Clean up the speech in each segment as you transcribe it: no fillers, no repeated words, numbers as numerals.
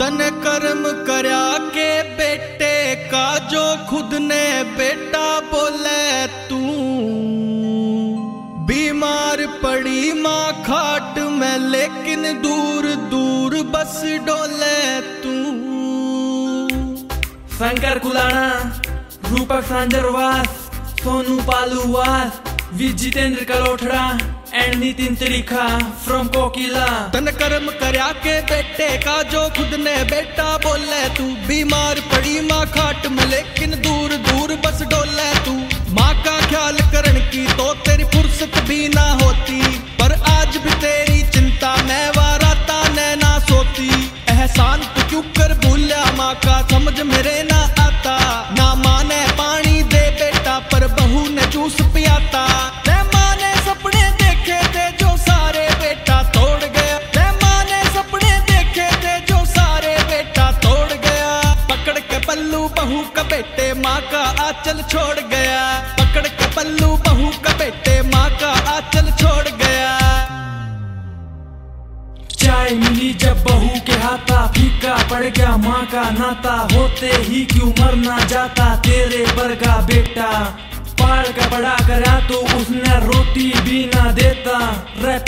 तन कर्म करया के बेटे का जो खुद ने बेटा बोले तू। बीमार पड़ी माँ खाट में लेकिन दूर दूर बस डोले तू। शंकर कुलाना, रूपक सांजरवास, सोनू पालूवास, विजितेंद्र कलोठड़ा एंड नितिन त्रिखा फ्रॉम कोकिला। तन कर्म करया के बेटे का जो खुद ने बेटा बोले तू। बीमार पड़ी माँ खाट में लेकिन दूर दूर बस डोले तू। माँ का ख्याल करन की तो तेरी फुर्सत भी ना होती, पर आज भी तेरी चिंता में वाराता नैना सोती। एहसान तो क्यों कर भूला माँ का समझ मेरे ना आता। ना माने पानी दे बेटा पर बहू ने जूस पियाता। माँ ने सपने देखे थे जो सारे बेटा तोड़ गया। माँ ने सपने देखे थे जो सारे बेटा तोड़ गया। पकड़ के पल्लू बहू का बेटे माँ का आंचल छोड़ गया। पकड़ के पल्लू बहू का बेटे माँ का आंचल छोड़ गया। चाय मिली जब बहू के हाथा, फीका पड़ गया माँ का नाता। होते ही क्यों मरना जाता तेरे वर्गा बेटा। पाल का बड़ा करा तो उसने रोटी भी ना देता।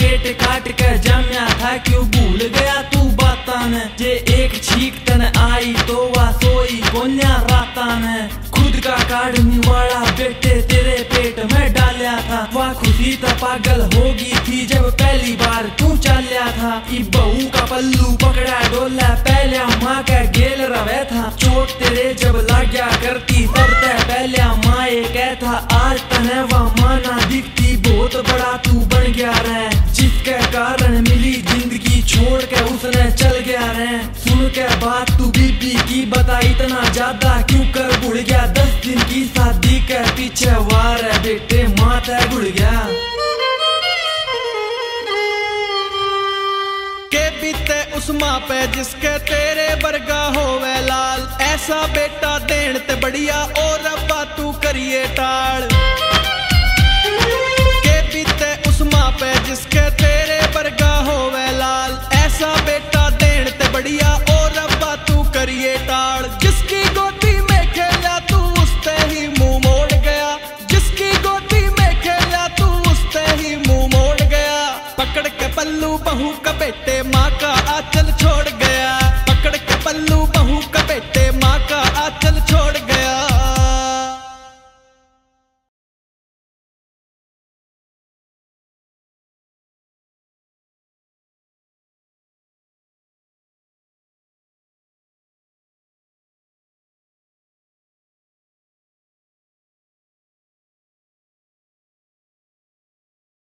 पेट काट कर जमया था क्यों भूल गया तू बातान। जे एक छीक तन आई तो वह सोई कोन्या रातान। खुद का काढ़ने वाला बेटे तेरे पेट में डालिया था। वह खुशी तो पागल होगी थी जब पहली बार तू चालिया था। बहू का पल्लू पकड़ा डोला पहले माँ का गेल रवे था। चोट तेरे जब लाग्या करती तब तय पहले माँ ये कहता आज तने वह माना दिखती। बहुत बड़ा तू बन गया रे, जिसके कारण मिली जिंदगी छोड़ के उसने चल गया रे। सुन के बात तू बीबी की बता इतना ज्यादा क्यों कर बुढ़ गया। 10 दिन की शादी के पीछे वार है बेटे माता गुड़ गया। के बीते उस माँ पे जिसके तेरे बरगा होवे लाल। ऐसा बेटा देन ते बढ़िया और रब्बा तू करिए टाल। के बीते उस माँ पे जिसके